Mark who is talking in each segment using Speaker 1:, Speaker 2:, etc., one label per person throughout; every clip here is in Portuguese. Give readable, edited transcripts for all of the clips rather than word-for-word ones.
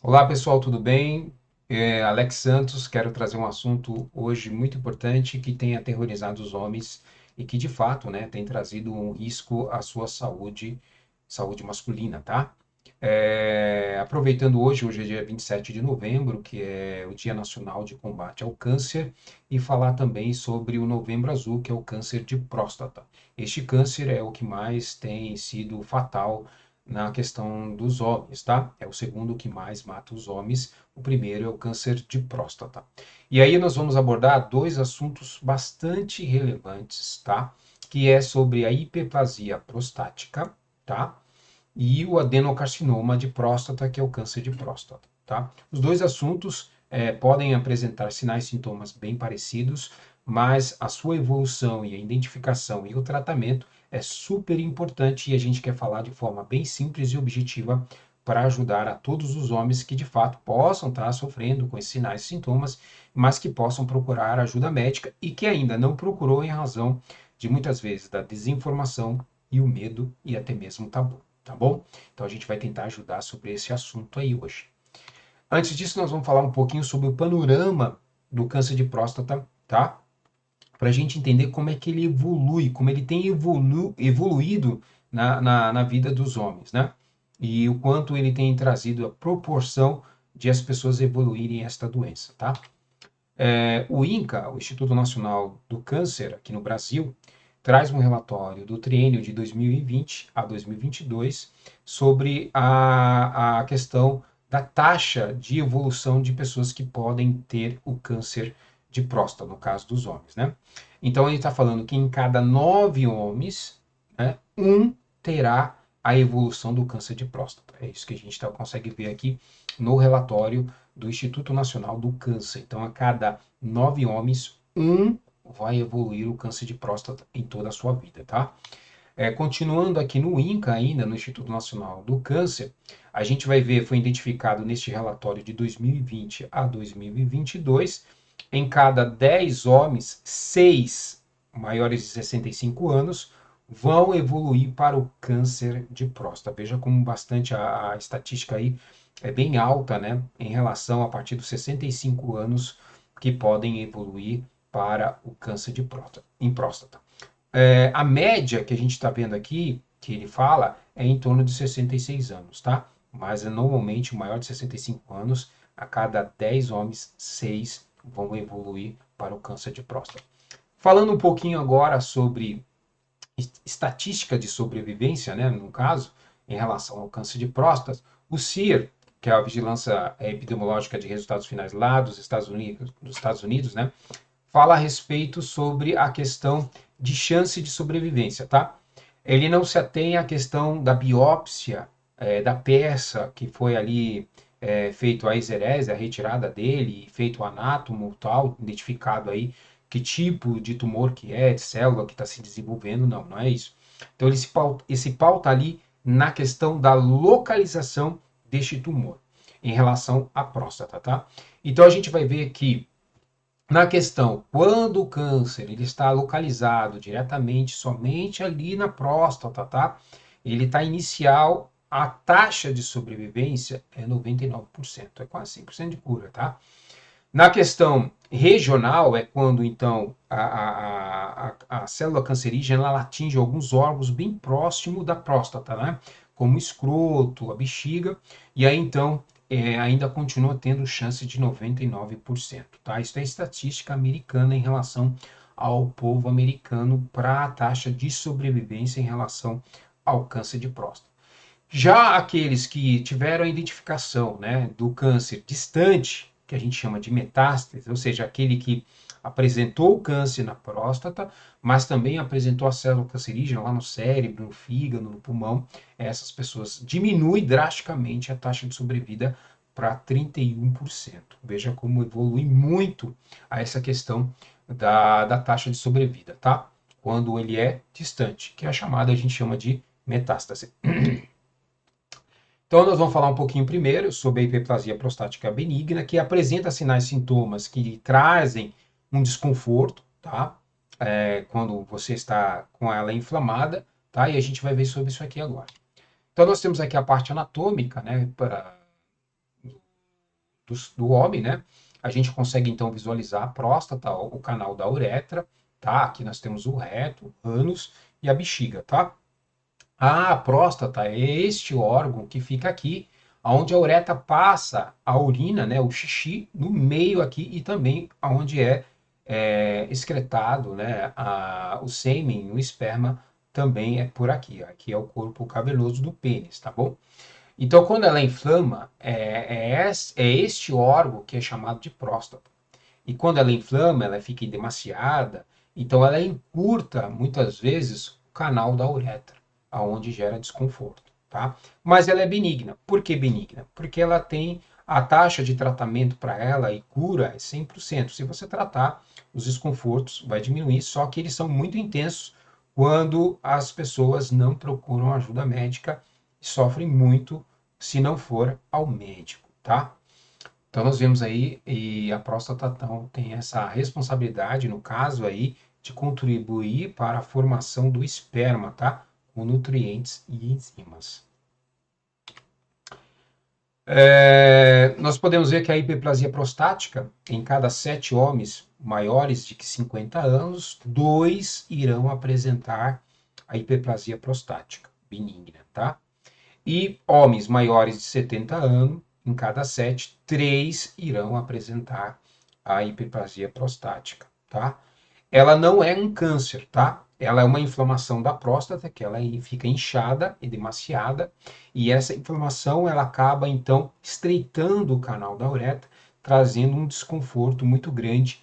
Speaker 1: Olá pessoal, tudo bem? Alex Santos, quero trazer um assunto hoje muito importante que tem aterrorizado os homens e que de fato, né, tem trazido um risco à sua saúde, saúde masculina, tá? Aproveitando hoje é dia 27 de novembro, que é o Dia Nacional de Combate ao Câncer, e falar também sobre o Novembro Azul, que é o câncer de próstata. Este câncer é o que mais tem sido fatal na questão dos homens, tá? É o segundo que mais mata os homens. O primeiro é o câncer de próstata. E aí nós vamos abordar dois assuntos bastante relevantes, tá? Que é sobre a hiperplasia prostática, tá? E o adenocarcinoma de próstata, que é o câncer de próstata, tá? Os dois assuntos podem apresentar sinais e sintomas bem parecidos, mas a sua evolução e a identificação e o tratamento é super importante e a gente quer falar de forma bem simples e objetiva para ajudar a todos os homens que de fato possam estar sofrendo com esses sinais e sintomas, mas que possam procurar ajuda médica e que ainda não procurou em razão de muitas vezes da desinformação e o medo e até mesmo o tabu, tá bom? Então a gente vai tentar ajudar sobre esse assunto aí hoje. Antes disso, nós vamos falar um pouquinho sobre o panorama do câncer de próstata, tá? Para a gente entender como é que ele evolui, como ele tem evoluído na vida dos homens, né? E o quanto ele tem trazido a proporção de as pessoas evoluírem esta doença, tá? O INCA, o Instituto Nacional do Câncer, aqui no Brasil, traz um relatório do triênio de 2020 a 2022 sobre a questão da taxa de evolução de pessoas que podem ter o câncer de próstata, no caso dos homens, né? Então ele está falando que em cada 9 homens, né, um terá a evolução do câncer de próstata. É isso que a gente consegue ver aqui no relatório do Instituto Nacional do Câncer. Então, a cada 9 homens, um vai evoluir o câncer de próstata em toda a sua vida, tá? Continuando aqui no INCA ainda, no Instituto Nacional do Câncer, a gente vai ver, foi identificado neste relatório de 2020 a 2022, em cada 10 homens, 6 maiores de 65 anos vão evoluir para o câncer de próstata. Veja como bastante a estatística aí é bem alta, né, em relação a partir dos 65 anos que podem evoluir para o câncer de próstata, em próstata. A média que a gente está vendo aqui, que ele fala, é em torno de 66 anos, tá? Mas normalmente o maior de 65 anos, a cada 10 homens, 6 vão evoluir para o câncer de próstata. Falando um pouquinho agora sobre estatística de sobrevivência, né, no caso, em relação ao câncer de próstata, o CIR, que é a Vigilância Epidemiológica de Resultados Finais lá dos Estados Unidos, né, fala a respeito sobre a questão de chance de sobrevivência, tá? Ele não se atém à questão da biópsia da peça que foi ali feito a exerese, a retirada dele, feito o anátomo tal, identificado aí que tipo de tumor que é, de célula que está se desenvolvendo, não é isso. Então ele se pauta ali na questão da localização deste tumor em relação à próstata, tá? Então a gente vai ver que na questão, quando o câncer ele está localizado diretamente somente ali na próstata, tá? Ele está inicial, a taxa de sobrevivência é 99%, é quase 100% de cura, tá? Na questão regional, é quando então a célula cancerígena ela atinge alguns órgãos bem próximo da próstata, né? Como o escroto, a bexiga, e aí então ainda continua tendo chance de 99%, tá? Isso é estatística americana em relação ao povo americano para a taxa de sobrevivência em relação ao câncer de próstata. Já aqueles que tiveram a identificação, né, do câncer distante, que a gente chama de metástase, ou seja, aquele que apresentou o câncer na próstata, mas também apresentou a célula cancerígena lá no cérebro, no fígado, no pulmão, essas pessoas diminui drasticamente a taxa de sobrevida para 31%. Veja como evolui muito a essa questão da taxa de sobrevida, tá? Quando ele é distante, que é a chamada, a gente chama de metástase. Então, nós vamos falar um pouquinho primeiro sobre a hiperplasia prostática benigna, que apresenta sinais e sintomas que trazem um desconforto, tá? Quando você está com ela inflamada, tá? E a gente vai ver sobre isso aqui agora. Então, nós temos aqui a parte anatômica, né? do homem, né? A gente consegue então visualizar a próstata, o canal da uretra, tá? Aqui nós temos o reto, o ânus e a bexiga, tá? A próstata é este órgão que fica aqui, onde a uretra passa a urina, né, o xixi, no meio aqui e também onde excretado, né, o sêmen, o esperma, também é por aqui. Aqui é o corpo cabeloso do pênis, tá bom? Então, quando ela inflama, é este órgão que é chamado de próstata. E quando ela inflama, ela fica edemaciada, então ela encurta, muitas vezes, o canal da uretra, aonde gera desconforto, tá? Mas ela é benigna. Por que benigna? Porque ela tem a taxa de tratamento para ela e cura é 100%. Se você tratar, os desconfortos vai diminuir, só que eles são muito intensos quando as pessoas não procuram ajuda médica e sofrem muito se não for ao médico, tá? Então nós vemos aí, e a próstata então, tem essa responsabilidade, no caso aí, de contribuir para a formação do esperma, tá? Com nutrientes e enzimas. Nós podemos ver que a hiperplasia prostática, em cada 7 homens maiores de 50 anos, 2 irão apresentar a hiperplasia prostática benigna, tá? E homens maiores de 70 anos, em cada 7, 3 irão apresentar a hiperplasia prostática, tá? Ela não é um câncer, tá? Ela é uma inflamação da próstata, que ela fica inchada, edemaciada, e essa inflamação ela acaba então estreitando o canal da uretra, trazendo um desconforto muito grande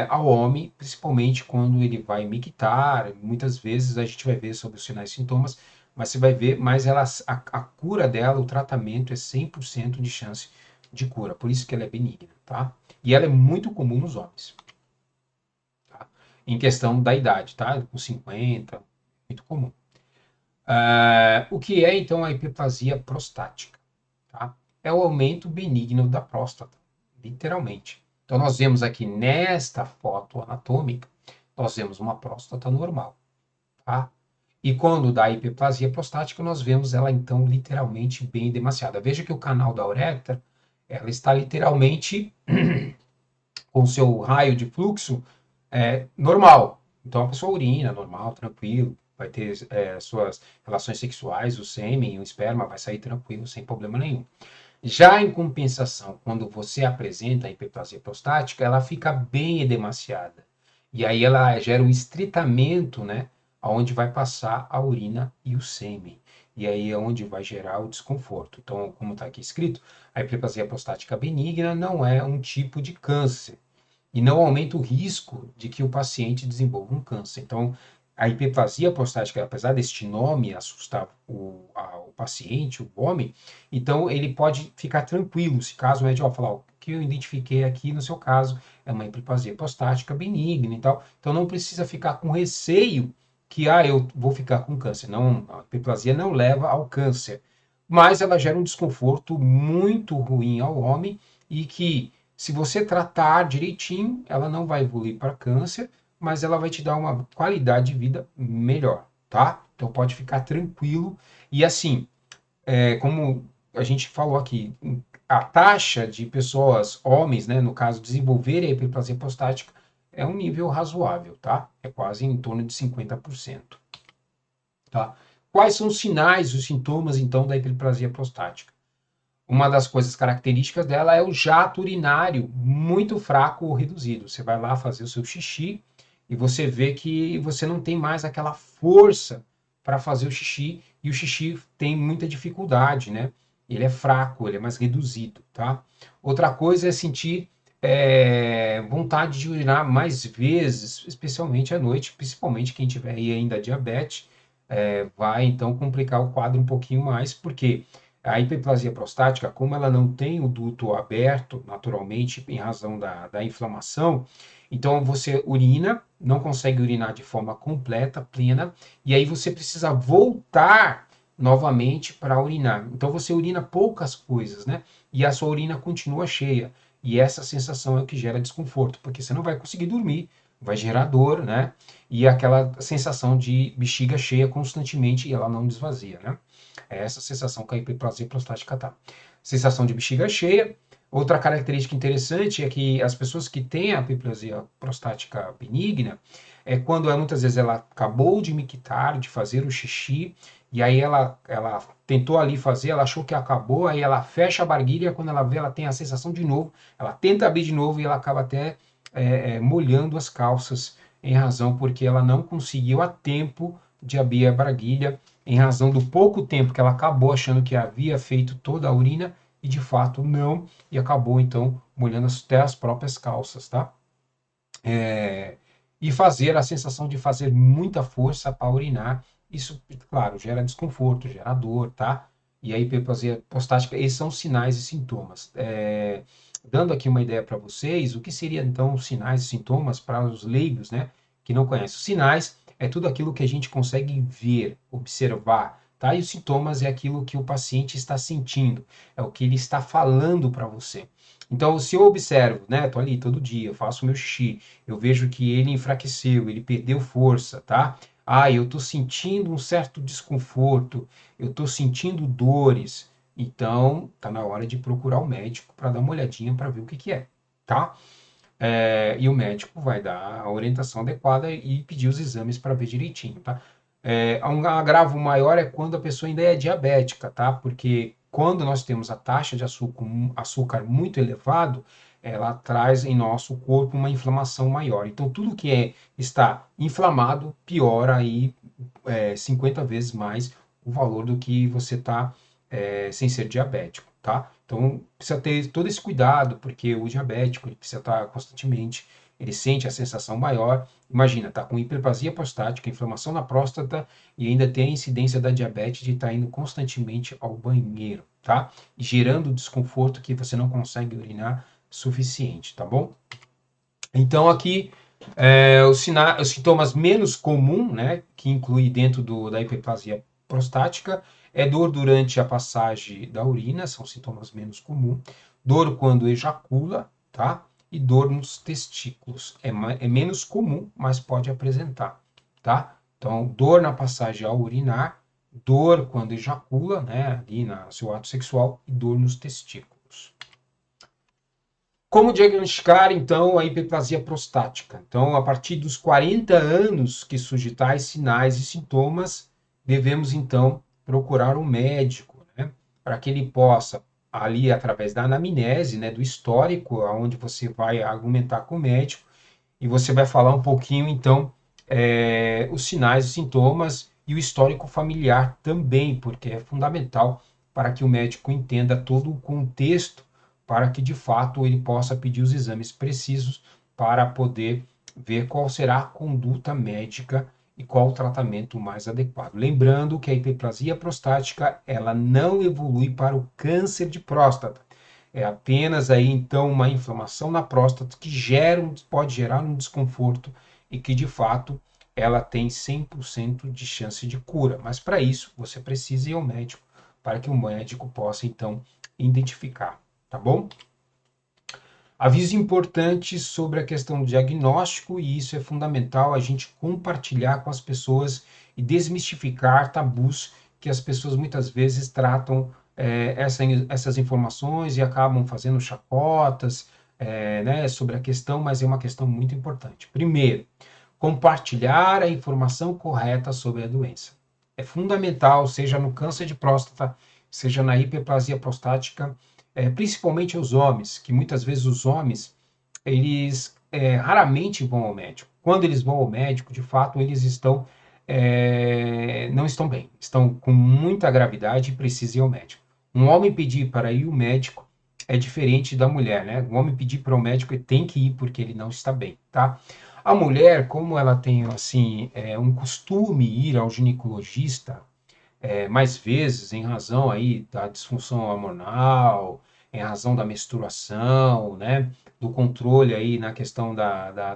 Speaker 1: ao homem, principalmente quando ele vai mictar. Muitas vezes a gente vai ver sobre os sinais e sintomas, mas você vai ver, mas a cura dela, o tratamento é 100% de chance de cura, por isso que ela é benigna, tá? E ela é muito comum nos homens, tá? Em questão da idade, tá? Com 50, muito comum. O que é então a hiperplasia prostática? Tá? É o aumento benigno da próstata, literalmente. Então nós vemos aqui nesta foto anatômica, nós vemos uma próstata normal, tá? E quando dá hiperplasia prostática, nós vemos ela então literalmente bem demasiada. Veja que o canal da uretra, ela está literalmente com seu raio de fluxo normal. Então a pessoa urina normal, tranquilo, vai ter suas relações sexuais, o sêmen, o esperma vai sair tranquilo, sem problema nenhum. Já em compensação, quando você apresenta a hiperplasia prostática, ela fica bem edemaciada. E aí ela gera um estreitamento, né? Onde vai passar a urina e o sêmen. E aí é onde vai gerar o desconforto. Então, como está aqui escrito, a hiperplasia prostática benigna não é um tipo de câncer e não aumenta o risco de que o paciente desenvolva um câncer. Então, a hiperplasia prostática, apesar deste nome assustar o paciente, o homem, então ele pode ficar tranquilo, se caso o médico falar, o que eu identifiquei aqui no seu caso é uma hiperplasia prostática benigna e tal, então não precisa ficar com receio que eu vou ficar com câncer. Não, a hiperplasia não leva ao câncer, mas ela gera um desconforto muito ruim ao homem e que se você tratar direitinho, ela não vai evoluir para câncer, mas ela vai te dar uma qualidade de vida melhor, tá? Então pode ficar tranquilo. E assim, como a gente falou aqui, a taxa de pessoas, homens, né, no caso, desenvolverem a hiperplasia prostática é um nível razoável, tá? É quase em torno de 50%, tá? Quais são os sinais, os sintomas, então, da hiperplasia prostática? Uma das coisas características dela é o jato urinário muito fraco ou reduzido. Você vai lá fazer o seu xixi e você vê que você não tem mais aquela força para fazer o xixi e o xixi tem muita dificuldade, né? Ele é fraco, ele é mais reduzido, tá? Outra coisa é sentir vontade de urinar mais vezes, especialmente à noite, principalmente quem tiver aí ainda diabetes, vai então complicar o quadro um pouquinho mais, porque a hiperplasia prostática, como ela não tem o duto aberto naturalmente em razão da inflamação, então você urina, não consegue urinar de forma completa, plena, e aí você precisa voltar novamente para urinar. Então você urina poucas coisas, né? E a sua urina continua cheia. E essa sensação é o que gera desconforto, porque você não vai conseguir dormir, vai gerar dor, né? E aquela sensação de bexiga cheia constantemente e ela não desvazia, né? É essa sensação que a hiperplasia prostática tá. Sensação de bexiga cheia. Outra característica interessante é que as pessoas que têm a hiperplasia prostática benigna, é quando muitas vezes ela acabou de mictar, de fazer o xixi, e aí ela tentou ali fazer, ela achou que acabou, aí ela fecha a barguilha, quando ela vê, ela tem a sensação de novo, ela tenta abrir de novo e ela acaba até molhando as calças, em razão porque ela não conseguiu a tempo de abrir a barguilha, em razão do pouco tempo que ela acabou achando que havia feito toda a urina, e de fato não, e acabou então molhando até as próprias calças, tá? E fazer a sensação de fazer muita força para urinar, isso, claro, gera desconforto, gera dor, tá? E a hiperplasia prostática, esses são sinais e sintomas. Dando aqui uma ideia para vocês, o que seria então os sinais e sintomas para os leigos, né, que não conhecem? Os sinais é tudo aquilo que a gente consegue ver, observar, tá? E os sintomas é aquilo que o paciente está sentindo, é o que ele está falando para você. Então, se eu observo, né, tô ali todo dia, eu faço meu xixi, eu vejo que ele enfraqueceu, ele perdeu força, tá? Ah, eu tô sentindo um certo desconforto, eu tô sentindo dores. Então, tá na hora de procurar o médico para dar uma olhadinha para ver o que que é, tá? E o médico vai dar a orientação adequada e pedir os exames para ver direitinho, tá? Um agravo maior é quando a pessoa ainda é diabética, tá? Porque quando nós temos a taxa de açúcar muito elevado, ela traz em nosso corpo uma inflamação maior. Então, tudo que está inflamado piora aí 50 vezes mais o valor do que você está sem ser diabético, tá? Então, precisa ter todo esse cuidado, porque o diabético ele precisa estar constantemente, ele sente a sensação maior. Imagina, tá com hiperplasia prostática, inflamação na próstata e ainda tem a incidência da diabetes de estar indo constantemente ao banheiro, tá? E gerando desconforto que você não consegue urinar suficiente, tá bom? Então, aqui, os sintomas menos comuns, né, que inclui dentro da hiperplasia prostática, é dor durante a passagem da urina, são sintomas menos comuns, dor quando ejacula, tá? E dor nos testículos. É menos comum, mas pode apresentar, tá? Então, dor na passagem ao urinar, dor quando ejacula, né, ali no seu ato sexual, e dor nos testículos. Como diagnosticar, então, a hiperplasia prostática? Então, a partir dos 40 anos que surgem tais sinais e sintomas, devemos, então, procurar um médico, né? Para que ele possa, ali, através da anamnese, né, do histórico, onde você vai argumentar com o médico, e você vai falar um pouquinho, então, os sinais e sintomas e o histórico familiar também, porque é fundamental para que o médico entenda todo o contexto, para que de fato ele possa pedir os exames precisos para poder ver qual será a conduta médica e qual o tratamento mais adequado. Lembrando que a hiperplasia prostática, ela não evolui para o câncer de próstata. É apenas aí então uma inflamação na próstata que pode gerar um desconforto e que de fato ela tem 100% de chance de cura. Mas para isso você precisa ir ao médico para que o médico possa então identificar, tá bom? Aviso importante sobre a questão do diagnóstico, e isso é fundamental a gente compartilhar com as pessoas e desmistificar tabus que as pessoas muitas vezes tratam essas informações e acabam fazendo chacotas né, sobre a questão, mas é uma questão muito importante. Primeiro, compartilhar a informação correta sobre a doença. É fundamental, seja no câncer de próstata, seja na hiperplasia prostática, principalmente os homens, que muitas vezes os homens, eles raramente vão ao médico. Quando eles vão ao médico, de fato, eles não estão bem, estão com muita gravidade e precisam ir ao médico. Um homem pedir para ir ao médico é diferente da mulher, né? Um homem pedir para o médico, ele tem que ir porque ele não está bem, tá? A mulher, como ela tem, assim, um costume ir ao ginecologista, mais vezes em razão aí da disfunção hormonal, em razão da menstruação, né, do controle aí na questão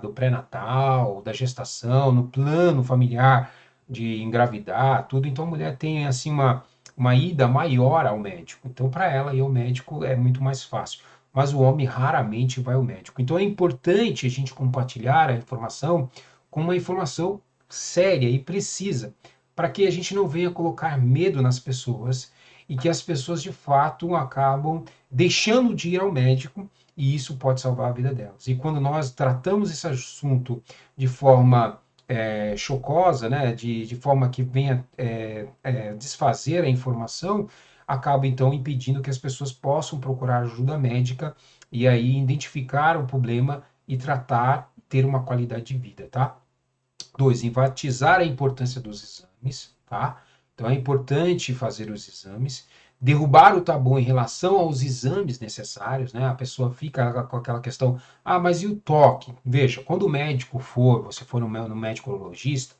Speaker 1: do pré-natal, da gestação, no plano familiar de engravidar, tudo. Então a mulher tem assim uma ida maior ao médico. Então para ela ir ao médico é muito mais fácil. Mas o homem raramente vai ao médico. Então é importante a gente compartilhar a informação com uma informação séria e precisa, para que a gente não venha colocar medo nas pessoas e que as pessoas de fato acabam deixando de ir ao médico e isso pode salvar a vida delas. E quando nós tratamos esse assunto de forma chocosa, né, de forma que venha desfazer a informação, acaba então impedindo que as pessoas possam procurar ajuda médica e aí identificar o problema e tratar, ter uma qualidade de vida, tá? Dois, enfatizar a importância dos exames, tá? Então é importante fazer os exames, derrubar o tabu em relação aos exames necessários, né? A pessoa fica com aquela questão, ah, mas e o toque? Veja, quando o médico for, você for no médico urologista,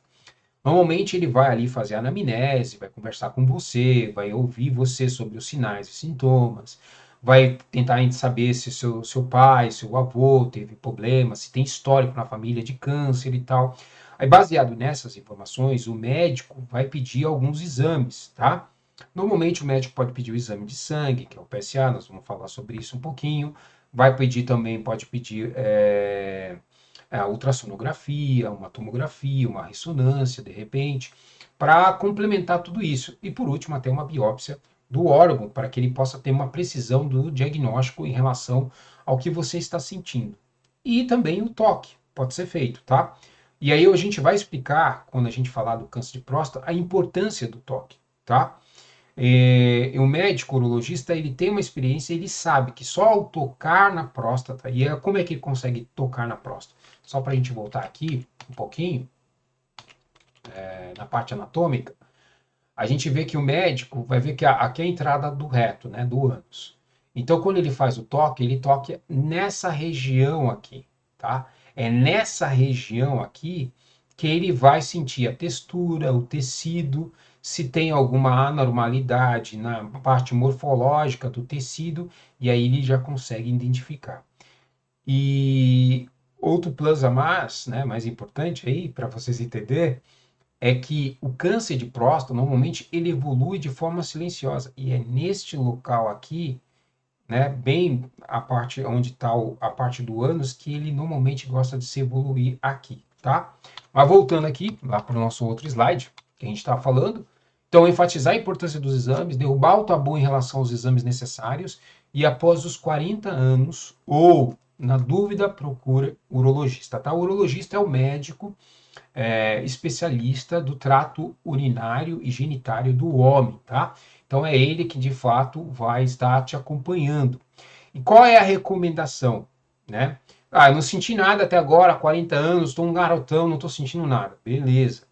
Speaker 1: normalmente ele vai ali fazer a anamnese, vai conversar com você, vai ouvir você sobre os sinais e sintomas, vai tentar saber se seu pai, seu avô teve problema, se tem histórico na família de câncer e tal. Aí, baseado nessas informações, o médico vai pedir alguns exames, tá? Normalmente o médico pode pedir o exame de sangue, que é o PSA, nós vamos falar sobre isso um pouquinho. Vai pedir também, pode pedir a ultrassonografia, uma tomografia, uma ressonância, de repente, para complementar tudo isso. E por último, até uma biópsia do órgão, para que ele possa ter uma precisão do diagnóstico em relação ao que você está sentindo. E também o toque pode ser feito, tá? E aí a gente vai explicar, quando a gente falar do câncer de próstata, a importância do toque, tá? O médico urologista, ele tem uma experiência, ele sabe que só ao tocar na próstata, e como é que ele consegue tocar na próstata? Só para a gente voltar aqui um pouquinho, na parte anatômica, a gente vê que o médico vai ver que aqui é a entrada do reto, né, do ânus. Então, quando ele faz o toque, ele toca nessa região aqui, tá? É nessa região aqui que ele vai sentir a textura, o tecido, se tem alguma anormalidade na parte morfológica do tecido, e aí ele já consegue identificar. E outro plus a mais, né, mais importante aí, para vocês entenderem, é que o câncer de próstata, normalmente, ele evolui de forma silenciosa. E é neste local aqui, né, bem a parte onde está a parte do ânus, que ele normalmente gosta de se evoluir aqui, tá? Mas voltando aqui, lá para o nosso outro slide, que a gente está falando. Então, enfatizar a importância dos exames, derrubar o tabu em relação aos exames necessários, e após os 40 anos, ou, na dúvida, procura urologista, tá? O urologista é o médico especialista do trato urinário e genitário do homem, tá? Então é ele que de fato vai estar te acompanhando. E qual é a recomendação, né? Ah, eu não senti nada até agora, 40 anos, estou um garotão, não estou sentindo nada. Beleza.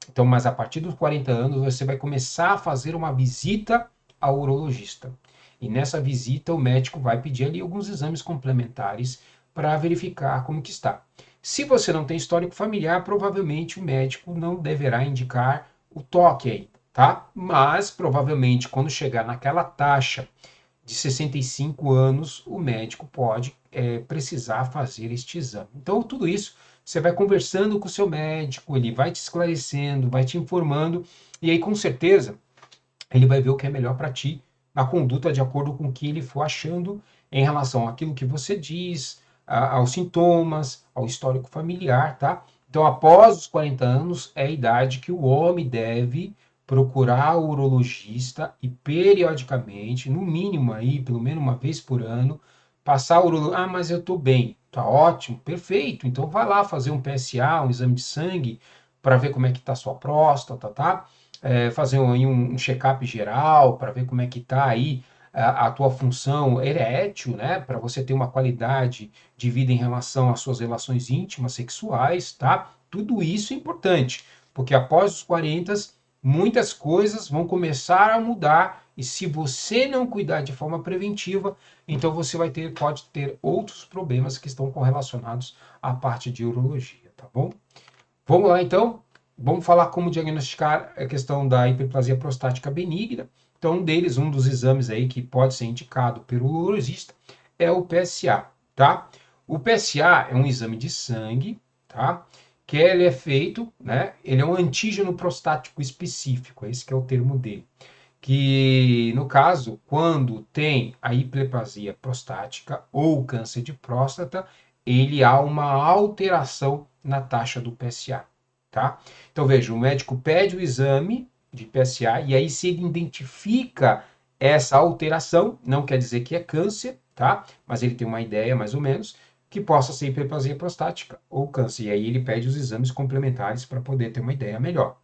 Speaker 1: Então, mas a partir dos 40 anos, você vai começar a fazer uma visita ao urologista. E nessa visita, o médico vai pedir ali alguns exames complementares para verificar como que está. Se você não tem histórico familiar, provavelmente o médico não deverá indicar o toque aí, tá? Mas, provavelmente, quando chegar naquela taxa de 65 anos, o médico pode precisar fazer este exame. Então, tudo isso você vai conversando com o seu médico, ele vai te esclarecendo, vai te informando, e aí com certeza ele vai ver o que é melhor para ti na conduta de acordo com o que ele for achando em relação àquilo que você diz, aos sintomas, ao histórico familiar, tá? Então, após os 40 anos é a idade que o homem deve procurar o urologista e periodicamente, no mínimo aí, pelo menos uma vez por ano, passar o urologista. Ah, mas eu estou bem. Tá ótimo, perfeito. Então vai lá fazer um PSA, um exame de sangue, para ver como é que está a sua próstata, tá? Fazer um check-up geral para ver como é que está aí a tua função erétil, né? Para você ter uma qualidade de vida em relação às suas relações íntimas, sexuais, tá? Tudo isso é importante, porque após os 40, muitas coisas vão começar a mudar e se você não cuidar de forma preventiva, então você pode ter outros problemas que estão correlacionados à parte de urologia, tá bom? Vamos lá então, vamos falar como diagnosticar a questão da hiperplasia prostática benigna. Então, um dos exames aí que pode ser indicado pelo urologista é o PSA, tá? O PSA é um exame de sangue, tá? Que ele é feito, né? Ele é um antígeno prostático específico, esse que é o termo dele. Que, no caso, quando tem a hiperplasia prostática ou câncer de próstata, ele há uma alteração na taxa do PSA, tá? Então, veja, o médico pede o exame de PSA e aí se ele identifica essa alteração, não quer dizer que é câncer, tá? Mas ele tem uma ideia, mais ou menos, que possa ser hiperplasia prostática ou câncer. E aí ele pede os exames complementares para poder ter uma ideia melhor,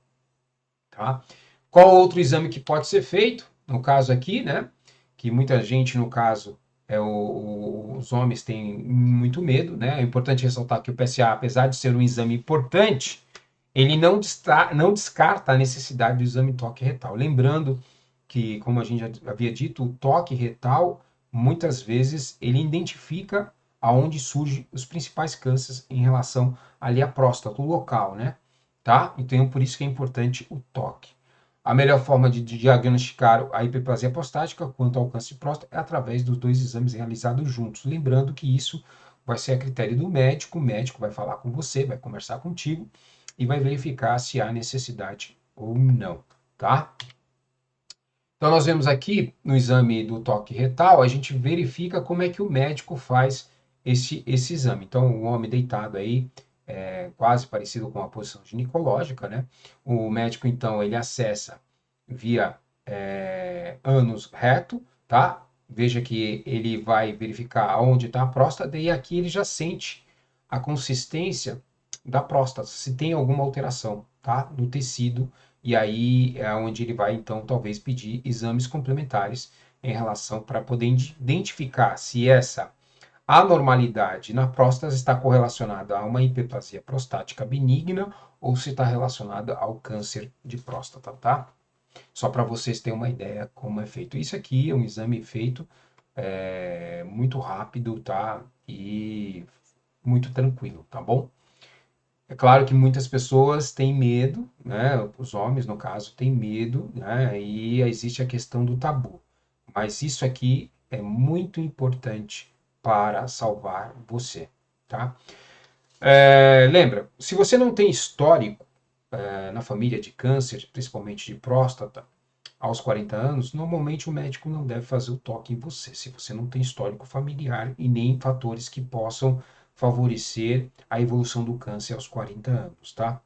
Speaker 1: tá? Qual outro exame que pode ser feito? No caso aqui, né? Que muita gente, no caso, os homens têm muito medo, né? É importante ressaltar que o PSA, apesar de ser um exame importante, ele não descarta a necessidade do exame toque retal. Lembrando que, como a gente já havia dito, o toque retal, muitas vezes, ele identifica aonde surgem os principais cânceres em relação ali à próstata, o local, né? Tá? Então, por isso que é importante o toque. A melhor forma de diagnosticar a hiperplasia prostática quanto ao câncer de próstata é através dos dois exames realizados juntos. Lembrando que isso vai ser a critério do médico, o médico vai falar com você, vai conversar contigo e vai verificar se há necessidade ou não, tá? Então, nós vemos aqui no exame do toque retal, a gente verifica como é que o médico faz esse exame. Então, o homem deitado aí, quase parecido com a posição ginecológica, né? O médico, então, ele acessa via ânus reto, tá? Veja que ele vai verificar onde está a próstata e aqui ele já sente a consistência da próstata, se tem alguma alteração, tá? No tecido, e aí é onde ele vai, então, talvez pedir exames complementares em relação para poder identificar se essa anormalidade na próstata está correlacionada a uma hiperplasia prostática benigna ou se está relacionada ao câncer de próstata, tá? Só para vocês terem uma ideia como é feito. Isso aqui é um exame feito muito rápido, tá? E muito tranquilo, tá bom? É claro que muitas pessoas têm medo, né? Os homens, no caso, têm medo, né? E existe a questão do tabu. Mas isso aqui é muito importante para salvar você, tá? Lembra, se você não tem histórico na família de câncer, principalmente de próstata, aos 40 anos, normalmente o médico não deve fazer o toque em você, se você não tem histórico familiar e nem fatores que possam favorecer a evolução do câncer aos 40 anos, tá?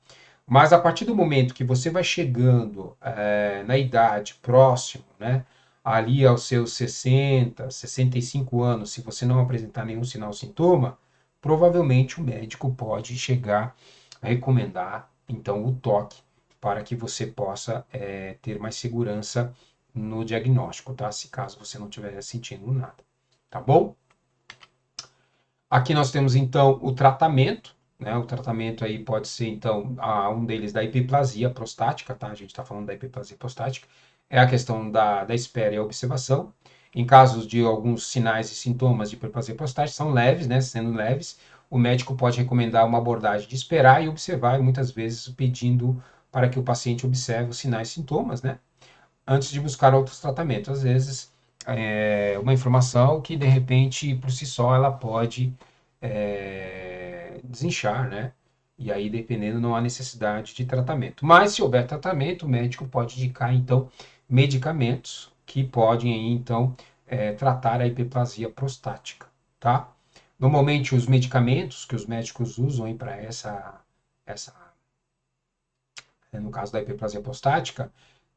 Speaker 1: Mas a partir do momento que você vai chegando na idade próximo, né, ali aos seus 60, 65 anos, se você não apresentar nenhum sinal sintoma, provavelmente o médico pode chegar a recomendar, então, o toque para que você possa ter mais segurança no diagnóstico, tá? Se caso você não estiver sentindo nada, tá bom? Aqui nós temos então o tratamento, né? O tratamento aí pode ser então um deles da hiperplasia prostática, tá? A gente está falando da hiperplasia prostática, é a questão da espera e a observação. Em casos de alguns sinais e sintomas de hiperplasia prostática são leves, né? Sendo leves, o médico pode recomendar uma abordagem de esperar e observar, e muitas vezes pedindo para que o paciente observe os sinais e sintomas, né? Antes de buscar outros tratamentos. Às vezes, uma informação que, de repente, por si só, ela pode desinchar, né? E aí, dependendo, não há necessidade de tratamento. Mas, se houver tratamento, o médico pode indicar, então, medicamentos que podem, então, tratar a hiperplasia prostática, tá? Normalmente, os medicamentos que os médicos usam para no caso da hiperplasia prostática,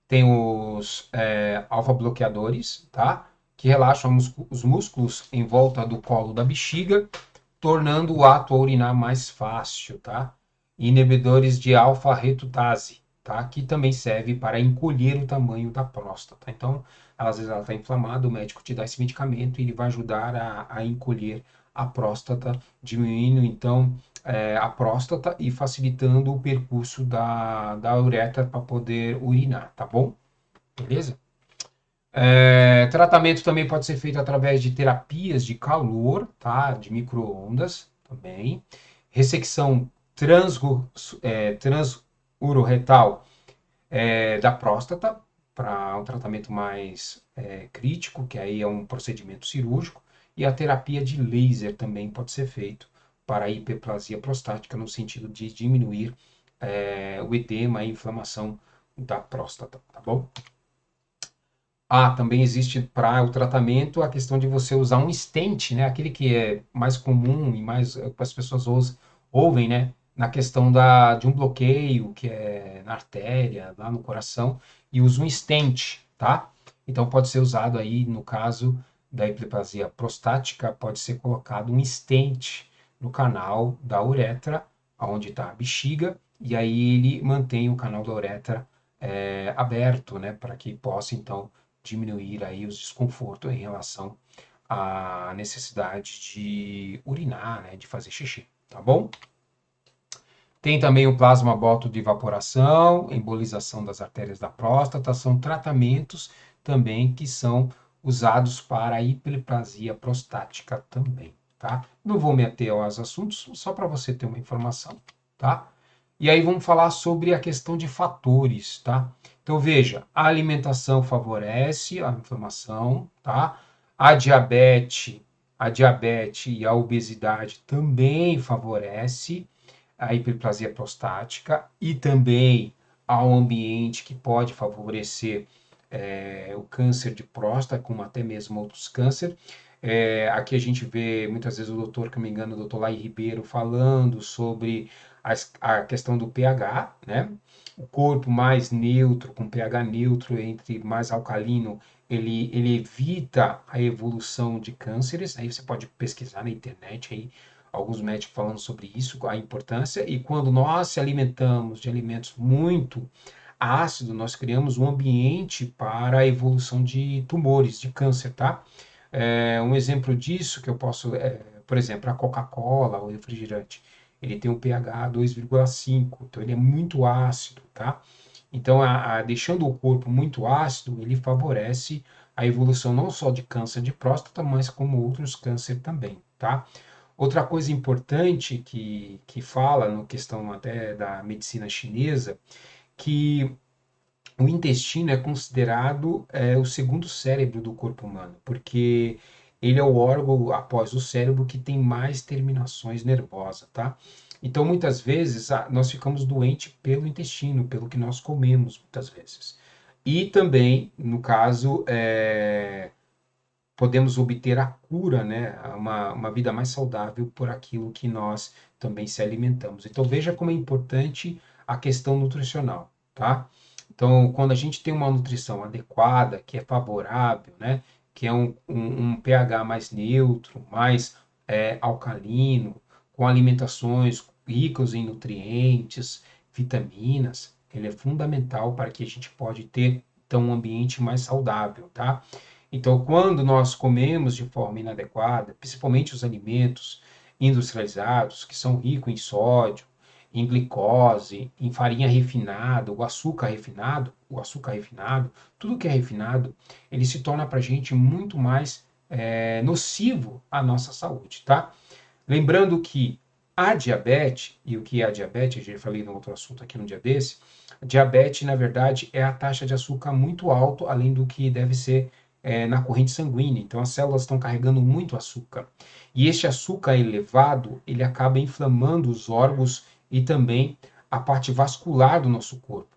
Speaker 1: tem os alfa-bloqueadores, tá? Que relaxam os músculos em volta do colo da bexiga, tornando o ato a urinar mais fácil, tá? Inibidores de alfa-retutase, tá? Que também serve para encolher o tamanho da próstata. Então, às vezes ela está inflamada, o médico te dá esse medicamento e ele vai ajudar a encolher a próstata, diminuindo então a próstata e facilitando o percurso da uretra para poder urinar, tá bom? Beleza? Tratamento também pode ser feito através de terapias de calor, tá? De micro-ondas também. Ressecção transuroretal da próstata para um tratamento mais crítico, que aí é um procedimento cirúrgico. E a terapia de laser também pode ser feito para a hiperplasia prostática, no sentido de diminuir o edema e a inflamação da próstata, tá bom? Também existe para o tratamento a questão de você usar um stent, né? Aquele que é mais comum e mais as pessoas ouvem, né? na questão de um bloqueio que é na artéria, lá no coração, e usa um stent, tá? Então pode ser usado aí, no caso da hiperplasia prostática, pode ser colocado um stent no canal da uretra, onde está a bexiga, e aí ele mantém o canal da uretra aberto, né, para que possa então diminuir aí os desconfortos em relação à necessidade de urinar, né, de fazer xixi, tá bom? Tem também o plasma-boto de evaporação, embolização das artérias da próstata, são tratamentos também que são usados para a hiperplasia prostática também, tá? Não vou me ater aos assuntos, só para você ter uma informação, tá? E aí vamos falar sobre a questão de fatores, tá? Então veja, a alimentação favorece a inflamação, tá? A diabetes e a obesidade também favorece a hiperplasia prostática e também ao ambiente que pode favorecer o câncer de próstata, como até mesmo outros cânceres. Aqui a gente vê muitas vezes o doutor, que eu me engano, o doutor Lai Ribeiro, falando sobre a questão do pH, né? O corpo mais neutro, com pH neutro, entre mais alcalino, ele evita a evolução de cânceres. Aí você pode pesquisar na internet aí alguns médicos falando sobre isso, a importância, e quando nós se alimentamos de alimentos muito ácidos, nós criamos um ambiente para a evolução de tumores, de câncer, tá? Um exemplo disso que eu posso, por exemplo, a Coca-Cola, o refrigerante, ele tem um pH 2,5, então ele é muito ácido, tá? Então, deixando o corpo muito ácido, ele favorece a evolução não só de câncer de próstata, mas como outros cânceres também, tá? Outra coisa importante que fala, no questão até da medicina chinesa, que o intestino é considerado o segundo cérebro do corpo humano, porque ele é o órgão, após o cérebro, que tem mais terminações nervosas, tá? Então, muitas vezes, nós ficamos doentes pelo intestino, pelo que nós comemos, muitas vezes. E também, no caso, podemos obter a cura, né, uma vida mais saudável por aquilo que nós também se alimentamos. Então veja como é importante a questão nutricional, tá? Então, quando a gente tem uma nutrição adequada, que é favorável, né, que é um pH mais neutro, mais alcalino, com alimentações ricas em nutrientes, vitaminas, ele é fundamental para que a gente pode ter então um ambiente mais saudável, tá? Então, quando nós comemos de forma inadequada, principalmente os alimentos industrializados, que são ricos em sódio, em glicose, em farinha refinada, o açúcar refinado, tudo que é refinado, ele se torna para a gente muito mais nocivo à nossa saúde, tá? Lembrando que a diabetes, e o que é a diabetes, eu já falei no outro assunto aqui no dia desse, a diabetes, na verdade, é a taxa de açúcar muito alto, além do que deve ser na corrente sanguínea. Então, as células estão carregando muito açúcar. E este açúcar elevado, ele acaba inflamando os órgãos e também a parte vascular do nosso corpo.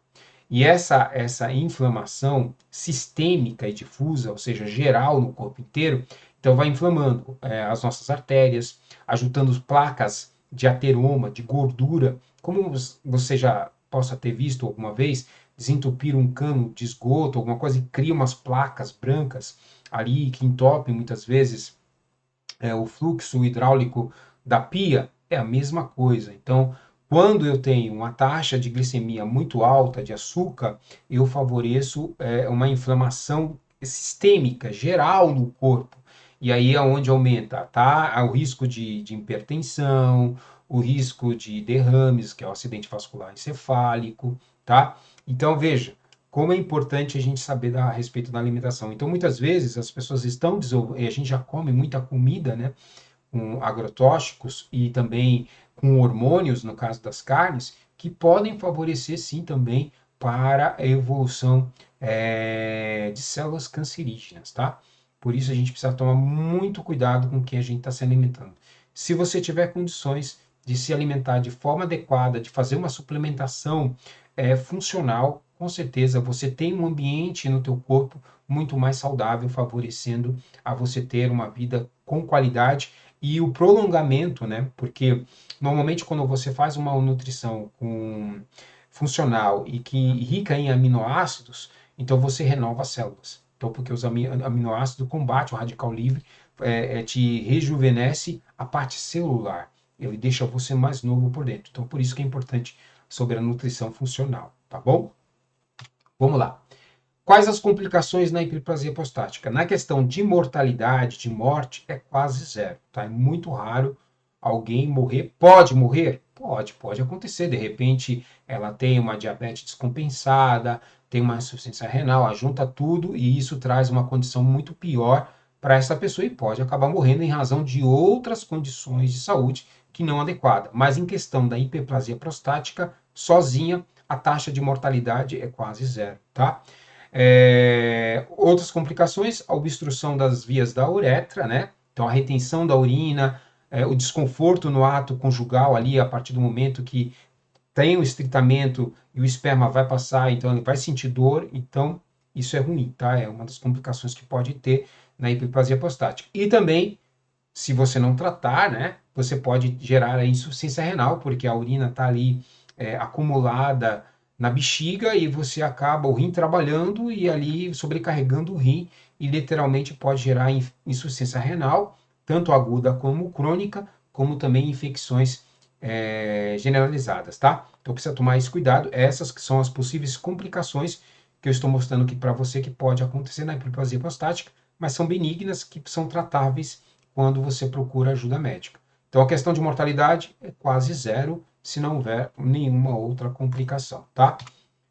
Speaker 1: E essa inflamação sistêmica e difusa, ou seja, geral no corpo inteiro, então vai inflamando as nossas artérias, ajudando placas de ateroma, de gordura, como você já possa ter visto alguma vez, desentupir um cano de esgoto, alguma coisa, e cria umas placas brancas ali que entopem muitas vezes o fluxo hidráulico da pia, é a mesma coisa. Então, quando eu tenho uma taxa de glicemia muito alta de açúcar, eu favoreço uma inflamação sistêmica, geral no corpo. E aí é onde aumenta, tá? O risco de hipertensão, o risco de derrames, que é o acidente vascular encefálico, tá? Então, veja, como é importante a gente saber a respeito da alimentação. Então, muitas vezes as pessoas estão e a gente já come muita comida, né, com agrotóxicos e também com hormônios, no caso das carnes, que podem favorecer sim também para a evolução de células cancerígenas, tá? Por isso a gente precisa tomar muito cuidado com o que a gente está se alimentando. Se você tiver condições de se alimentar de forma adequada, de fazer uma suplementação funcional, com certeza você tem um ambiente no teu corpo muito mais saudável, favorecendo a você ter uma vida com qualidade e o prolongamento, né? Porque normalmente quando você faz uma nutrição funcional e que rica em aminoácidos, então você renova as células. Então, porque os aminoácidos combatem o radical livre, te rejuvenesce a parte celular. Ele deixa você mais novo por dentro. Então, por isso que é importante sobre a nutrição funcional, tá bom? Vamos lá. Quais as complicações na hiperplasia prostática? Na questão de mortalidade, de morte, é quase zero, tá? É muito raro alguém morrer. Pode morrer? Pode acontecer. De repente, ela tem uma diabetes descompensada, tem uma insuficiência renal, junta tudo e isso traz uma condição muito pior para essa pessoa e pode acabar morrendo em razão de outras condições de saúde que não adequada. Mas em questão da hiperplasia prostática, sozinha, a taxa de mortalidade é quase zero, tá? Outras complicações, a obstrução das vias da uretra, né? Então, a retenção da urina, o desconforto no ato conjugal ali, a partir do momento que tem o estreitamento e o esperma vai passar, então ele vai sentir dor, então isso é ruim, tá? É uma das complicações que pode ter na hiperplasia prostática. E também, se você não tratar, né, você pode gerar a insuficiência renal, porque a urina está ali acumulada na bexiga e você acaba o rim trabalhando e ali sobrecarregando o rim e literalmente pode gerar insuficiência renal, tanto aguda como crônica, como também infecções generalizadas, tá? Então precisa tomar esse cuidado. Essas que são as possíveis complicações que eu estou mostrando aqui para você que pode acontecer na hiperplasia prostática, mas são benignas que são tratáveis quando você procura ajuda médica. Então a questão de mortalidade é quase zero se não houver nenhuma outra complicação, tá?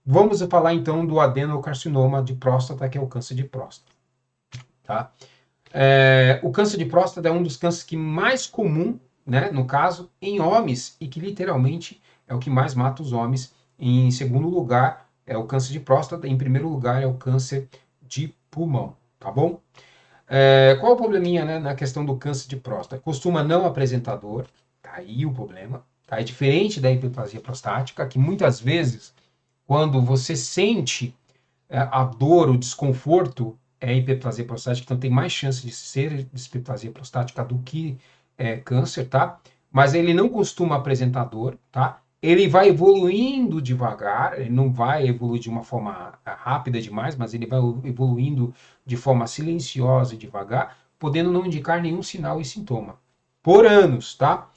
Speaker 1: Vamos falar então do adenocarcinoma de próstata, que é o câncer de próstata, tá? O câncer de próstata é um dos cânceres que mais comum, né, no caso, em homens, e que literalmente é o que mais mata os homens. Em segundo lugar, é o câncer de próstata. Em primeiro lugar, é o câncer de pulmão, tá bom? Qual o probleminha, né, na questão do câncer de próstata? Costuma não apresentar dor, tá aí o problema. Tá? É diferente da hiperplasia prostática, que muitas vezes, quando você sente a dor, o desconforto, é hiperplasia prostática, então tem mais chance de ser hiperplasia prostática do que câncer, tá? Mas ele não costuma apresentar dor, tá? Ele vai evoluindo devagar, ele não vai evoluir de uma forma rápida demais, mas ele vai evoluindo de forma silenciosa e devagar, podendo não indicar nenhum sinal e sintoma. Por anos, tá?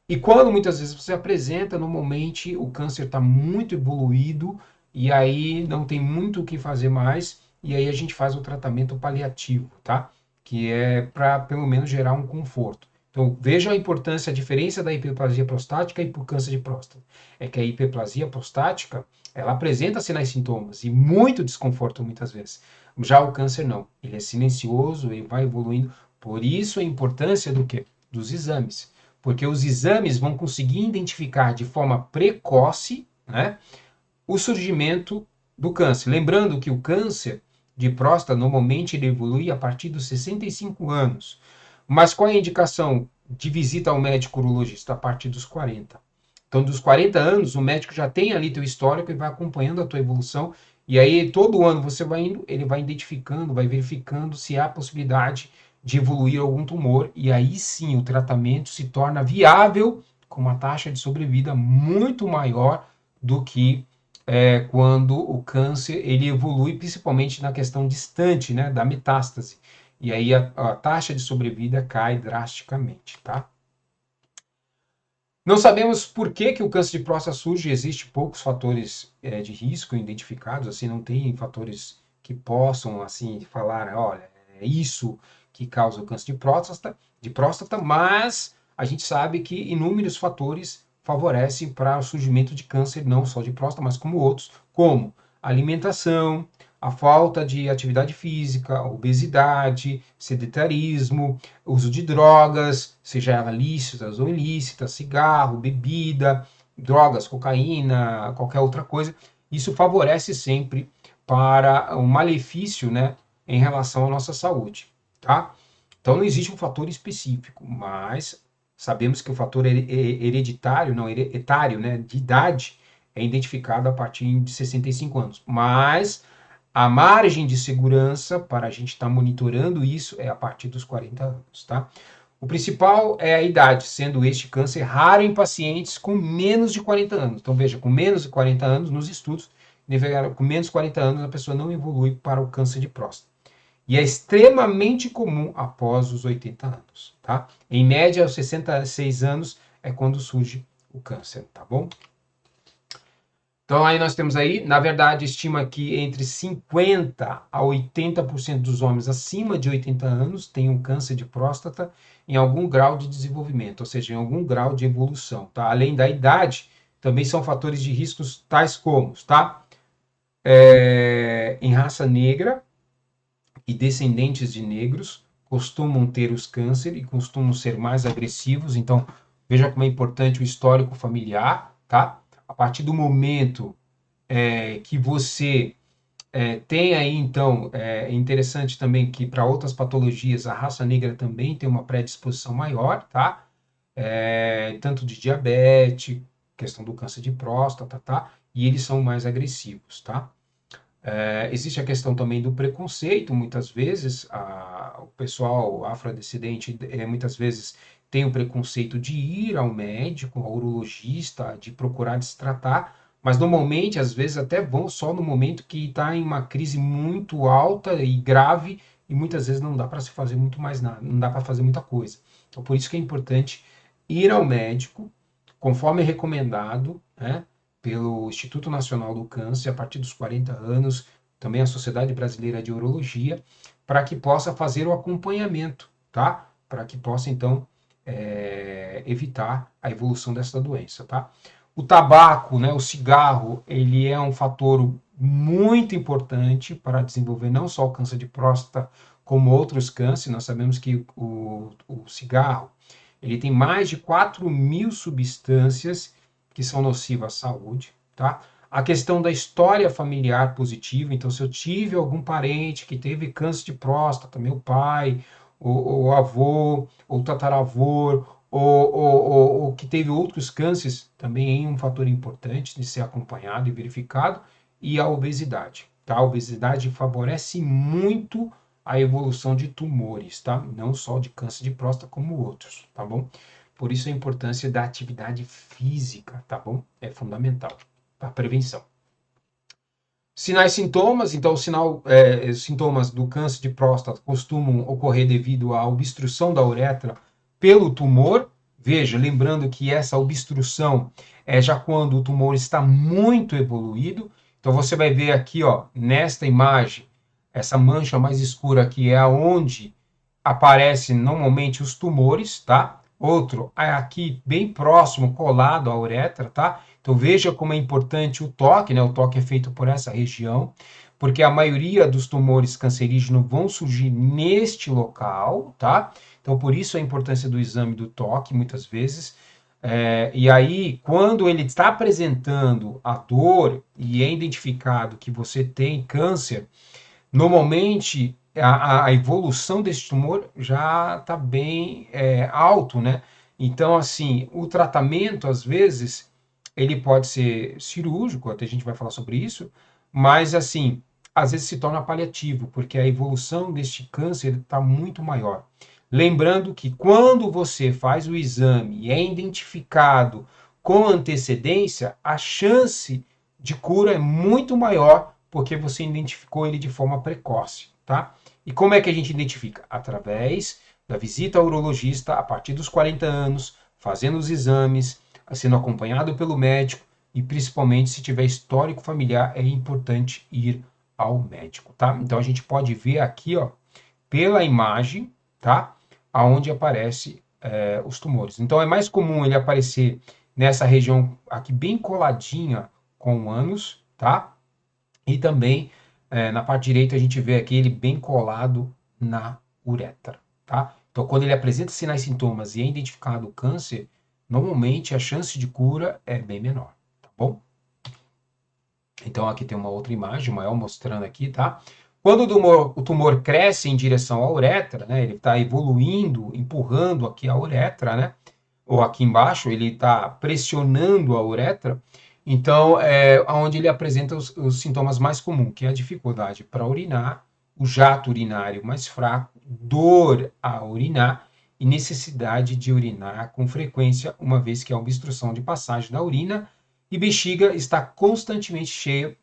Speaker 1: E quando muitas vezes você apresenta, normalmente o câncer está muito evoluído e aí não tem muito o que fazer mais, e aí a gente faz o tratamento paliativo, tá? Que é para pelo menos gerar um conforto. Então veja a importância, a diferença da hiperplasia prostática e para o câncer de próstata. É que a hiperplasia prostática, ela apresenta sinais e sintomas e muito desconforto muitas vezes. Já o câncer não, ele é silencioso, ele vai evoluindo. Por isso a importância do quê? Dos exames. Porque os exames vão conseguir identificar de forma precoce, né, o surgimento do câncer. Lembrando que o câncer de próstata normalmente ele evolui a partir dos 65 anos. Mas qual é a indicação de visita ao médico urologista? A partir dos 40. Então, dos 40 anos, o médico já tem ali teu histórico e vai acompanhando a tua evolução. E aí, todo ano você vai indo, ele vai identificando, vai verificando se há possibilidade de evoluir algum tumor. E aí sim, o tratamento se torna viável com uma taxa de sobrevida muito maior do que quando o câncer ele evolui, principalmente na questão distante, né, da metástase. E aí a taxa de sobrevida cai drasticamente, tá? Não sabemos por que o câncer de próstata surge, existem poucos fatores de risco identificados, assim, não tem fatores que possam, assim, falar, olha, é isso que causa o câncer de próstata, mas a gente sabe que inúmeros fatores favorecem para o surgimento de câncer, não só de próstata, mas como outros, como alimentação, a falta de atividade física, obesidade, sedentarismo, uso de drogas, seja ela lícitas ou ilícitas, cigarro, bebida, drogas, cocaína, qualquer outra coisa, isso favorece sempre para um malefício, né, em relação à nossa saúde, tá? Então não existe um fator específico, mas sabemos que o fator hereditário, não, etário, né, de idade, é identificado a partir de 65 anos, mas a margem de segurança para a gente estar monitorando isso é a partir dos 40 anos, tá? O principal é a idade, sendo este câncer raro em pacientes com menos de 40 anos. Então, veja, com menos de 40 anos, nos estudos, com menos de 40 anos, a pessoa não evolui para o câncer de próstata. E é extremamente comum após os 80 anos, tá? Em média, aos 66 anos é quando surge o câncer, tá bom? Então, aí nós temos aí, na verdade, estima que entre 50% a 80% dos homens acima de 80 anos têm um câncer de próstata em algum grau de desenvolvimento, ou seja, em algum grau de evolução, tá? Além da idade, também são fatores de riscos tais como, tá? Em raça negra e descendentes de negros costumam ter os câncer e costumam ser mais agressivos, então veja como é importante o histórico familiar, tá? A partir do momento que você tem aí, então, é interessante também que para outras patologias a raça negra também tem uma predisposição maior, tá? Tanto de diabetes, questão do câncer de próstata, tá? E eles são mais agressivos, tá? Existe a questão também do preconceito, muitas vezes, o pessoal afrodescendente muitas vezes tem o preconceito de ir ao médico, ao urologista, de procurar se tratar, mas normalmente, às vezes, até vão só no momento que está em uma crise muito alta e grave, e muitas vezes não dá para se fazer muito mais nada, não dá para fazer muita coisa. Então, por isso que é importante ir ao médico, conforme recomendado, né? Pelo Instituto Nacional do Câncer, a partir dos 40 anos, também a Sociedade Brasileira de Urologia, para que possa fazer o acompanhamento, tá? Para que possa, então, evitar a evolução dessa doença, tá? O tabaco, né, o cigarro, ele é um fator muito importante para desenvolver não só o câncer de próstata, como outros cânceres. Nós sabemos que o cigarro, ele tem mais de 4.000 substâncias que são nocivas à saúde, tá? A questão da história familiar positiva, então se eu tive algum parente que teve câncer de próstata, meu pai, o avô, ou tataravô, ou que teve outros cânceres, também é um fator importante de ser acompanhado e verificado, e a obesidade, tá? A obesidade favorece muito a evolução de tumores, tá? Não só de câncer de próstata, como outros, tá bom? Por isso a importância da atividade física, tá bom? É fundamental para a prevenção. Sinais e sintomas, então sintomas do câncer de próstata costumam ocorrer devido à obstrução da uretra pelo tumor. Veja, lembrando que essa obstrução é já quando o tumor está muito evoluído. Então você vai ver aqui, ó, nesta imagem, essa mancha mais escura aqui é aonde aparecem normalmente os tumores, tá? Outro é aqui bem próximo, colado à uretra, tá? Então veja como é importante o toque, né? O toque é feito por essa região, porque a maioria dos tumores cancerígenos vão surgir neste local, tá? Então por isso a importância do exame do toque, muitas vezes. E aí, quando ele está apresentando a dor e é identificado que você tem câncer, normalmente a evolução desse tumor já está bem alto, né? Então, assim, o tratamento, às vezes, ele pode ser cirúrgico, até a gente vai falar sobre isso, mas, assim, às vezes se torna paliativo, porque a evolução deste câncer está muito maior. Lembrando que quando você faz o exame e é identificado com antecedência, a chance de cura é muito maior porque você identificou ele de forma precoce, tá? E como é que a gente identifica? Através da visita ao urologista a partir dos 40 anos, fazendo os exames, sendo acompanhado pelo médico e principalmente se tiver histórico familiar, é importante ir ao médico, tá? Então a gente pode ver aqui, ó, pela imagem, tá? Aonde aparece os tumores. Então é mais comum ele aparecer nessa região aqui bem coladinha com o ânus, tá? E também na parte direita a gente vê aqui ele bem colado na uretra, tá? Então quando ele apresenta sinais e sintomas e é identificado o câncer, normalmente a chance de cura é bem menor, tá bom? Então aqui tem uma outra imagem maior mostrando aqui, tá? Quando o tumor cresce em direção à uretra, né? Ele está evoluindo, empurrando aqui a uretra, né? Ou aqui embaixo, ele está pressionando a uretra. Então, é onde ele apresenta os sintomas mais comuns, que é a dificuldade para urinar, o jato urinário mais fraco, dor a urinar e necessidade de urinar com frequência, uma vez que há obstrução de passagem da urina e bexiga está constantemente cheia,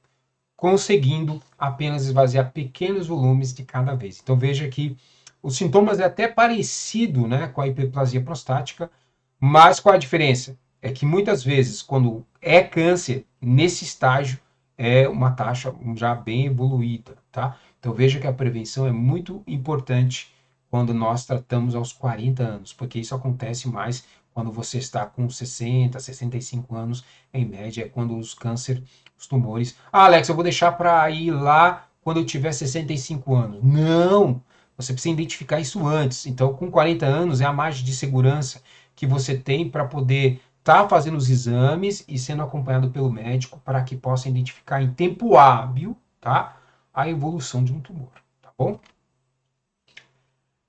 Speaker 1: conseguindo apenas esvaziar pequenos volumes de cada vez. Então veja que os sintomas é até parecido, né, com a hiperplasia prostática, mas qual a diferença? É que muitas vezes, quando é câncer, nesse estágio, é uma taxa já bem evoluída, tá? Então veja que a prevenção é muito importante quando nós tratamos aos 40 anos, porque isso acontece mais quando você está com 60, 65 anos, em média, é quando os tumores. Ah, Alex, eu vou deixar para ir lá quando eu tiver 65 anos. Não! Você precisa identificar isso antes. Então, com 40 anos, é a margem de segurança que você tem para poder estar fazendo os exames e sendo acompanhado pelo médico para que possa identificar em tempo hábil, tá, a evolução de um tumor, tá bom?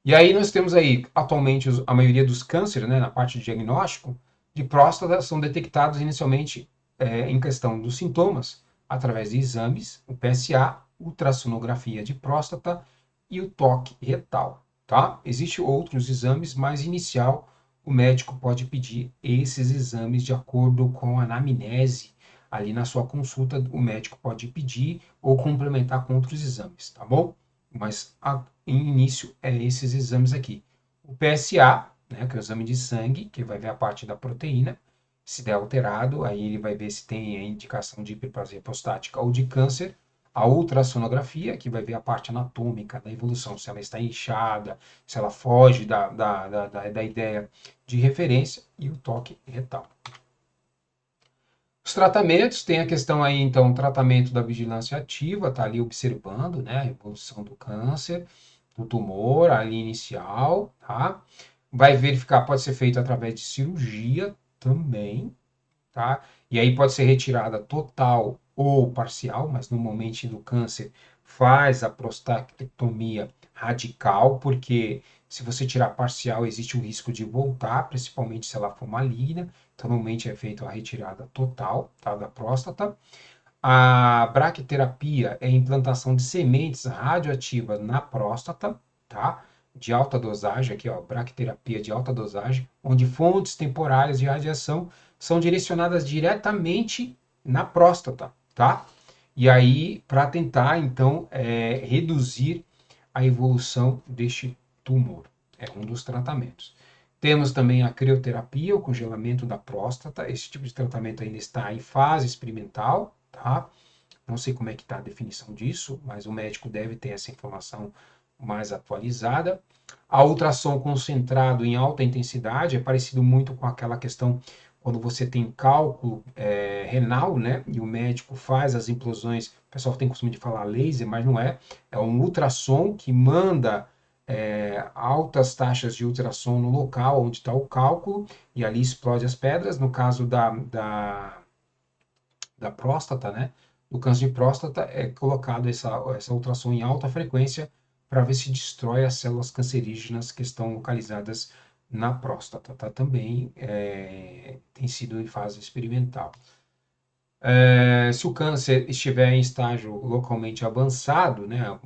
Speaker 1: E aí nós temos aí, atualmente, a maioria dos cânceres, né, na parte de diagnóstico, de próstata são detectados inicialmente em questão dos sintomas, através de exames, o PSA, ultrassonografia de próstata e o toque retal, tá? Existem outros exames, mas inicial o médico pode pedir esses exames de acordo com a anamnese. Ali na sua consulta, o médico pode pedir ou complementar com outros exames, tá bom? Mas em início é esses exames aqui. O PSA, né, que é o exame de sangue, que vai ver a parte da proteína. Se der alterado, aí ele vai ver se tem a indicação de hiperplasia prostática ou de câncer. A ultrassonografia, que vai ver a parte anatômica da evolução, se ela está inchada, se ela foge da ideia de referência, e o toque retal. Os tratamentos, tem a questão aí, então, tratamento da vigilância ativa, tá ali observando, né, a evolução do câncer, do tumor ali inicial, tá? Vai verificar, pode ser feito através de cirurgia também, tá? E aí pode ser retirada total ou parcial, mas normalmente no câncer faz a prostatectomia radical, porque se você tirar parcial existe o risco de voltar, principalmente se ela for maligna. Então, normalmente é feita a retirada total, tá, da próstata. A braquiterapia é a implantação de sementes radioativas na próstata, tá? De alta dosagem, aqui ó, braquiterapia de alta dosagem, onde fontes temporárias de radiação são direcionadas diretamente na próstata, tá? E aí, para tentar, então, reduzir a evolução deste tumor. É um dos tratamentos. Temos também a crioterapia, o congelamento da próstata. Esse tipo de tratamento ainda está em fase experimental, tá? Não sei como é que está a definição disso, mas o médico deve ter essa informação mais atualizada. A ultrassom concentrado em alta intensidade é parecido muito com aquela questão quando você tem cálculo renal, né? E o médico faz as implosões. O pessoal tem costume de falar laser, mas não é. É um ultrassom que manda altas taxas de ultrassom no local onde está o cálculo e ali explode as pedras. No caso da próstata, né? No câncer de próstata é colocado essa ultrassom em alta frequência para ver se destrói as células cancerígenas que estão localizadas na próstata, tá? Também tem sido em fase experimental. Se o câncer estiver em estágio localmente avançado, né,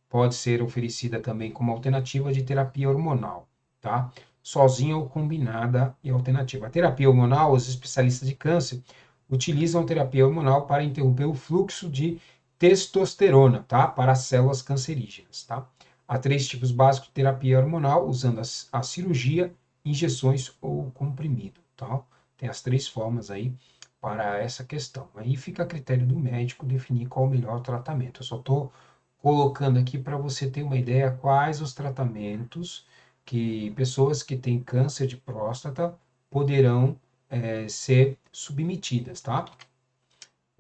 Speaker 1: pode ser oferecida também como alternativa de terapia hormonal, tá? Sozinha ou combinada e alternativa. A terapia hormonal, os especialistas de câncer utilizam a terapia hormonal para interromper o fluxo de testosterona, tá? Para as células cancerígenas, tá? Há três tipos básicos de terapia hormonal, usando a cirurgia, injeções ou comprimido, tá? Tem as três formas aí para essa questão. Aí fica a critério do médico definir qual o melhor tratamento. Eu só estou colocando aqui para você ter uma ideia quais os tratamentos que pessoas que têm câncer de próstata poderão ser submetidas, tá?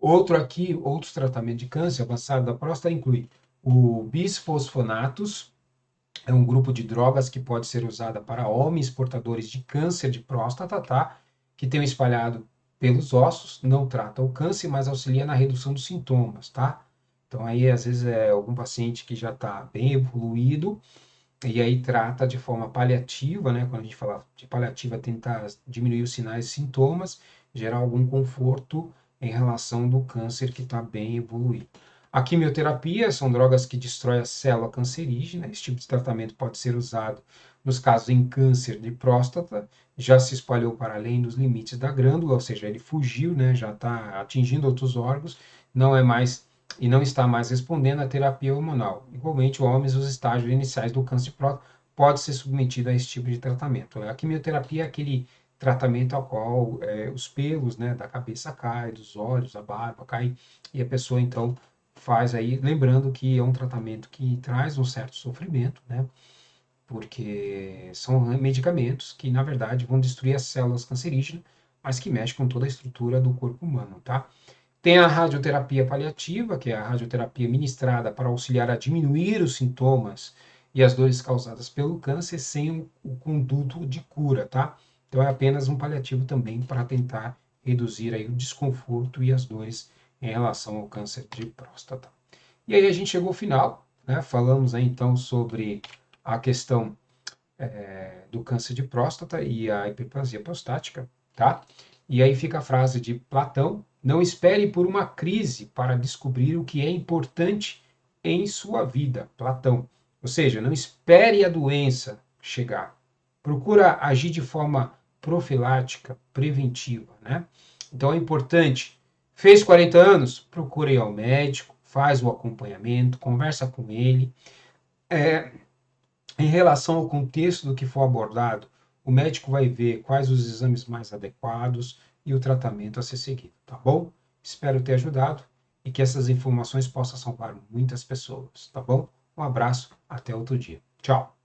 Speaker 1: Outros tratamentos de câncer avançado da próstata inclui o bisfosfonatos, é um grupo de drogas que pode ser usada para homens portadores de câncer de próstata, tá? Que tem espalhado pelos ossos, não trata o câncer, mas auxilia na redução dos sintomas, tá? Então aí às vezes é algum paciente que já está bem evoluído e aí trata de forma paliativa, né? Quando a gente fala de paliativa, tentar diminuir os sinais e sintomas, gerar algum conforto em relação do câncer que está bem evoluído. A quimioterapia são drogas que destroem a célula cancerígena. Esse tipo de tratamento pode ser usado Nos casos em câncer de próstata, já se espalhou para além dos limites da glândula, ou seja, ele fugiu, né, já está atingindo outros órgãos, não é mais e não está mais respondendo à terapia hormonal. Igualmente, homens, os estágios iniciais do câncer de próstata pode ser submetido a esse tipo de tratamento. A quimioterapia é aquele tratamento ao qual os pelos, né, da cabeça caem, dos olhos, a barba cai, e a pessoa então faz aí, lembrando que é um tratamento que traz um certo sofrimento, né, porque são medicamentos que, na verdade, vão destruir as células cancerígenas, mas que mexem com toda a estrutura do corpo humano, tá? Tem a radioterapia paliativa, que é a radioterapia ministrada para auxiliar a diminuir os sintomas e as dores causadas pelo câncer sem o conduto de cura, tá? Então é apenas um paliativo também para tentar reduzir aí o desconforto e as dores em relação ao câncer de próstata. E aí a gente chegou ao final, né? Falamos aí então sobre a questão do câncer de próstata e a hiperplasia prostática, tá? E aí fica a frase de Platão: não espere por uma crise para descobrir o que é importante em sua vida. Platão. Ou seja, não espere a doença chegar. Procura agir de forma profilática, preventiva, né? Então é importante. Fez 40 anos? Procure ir ao médico, faz o acompanhamento, conversa com ele. Em relação ao contexto do que for abordado, o médico vai ver quais os exames mais adequados e o tratamento a ser seguido, tá bom? Espero ter ajudado e que essas informações possam salvar muitas pessoas, tá bom? Um abraço, até outro dia. Tchau!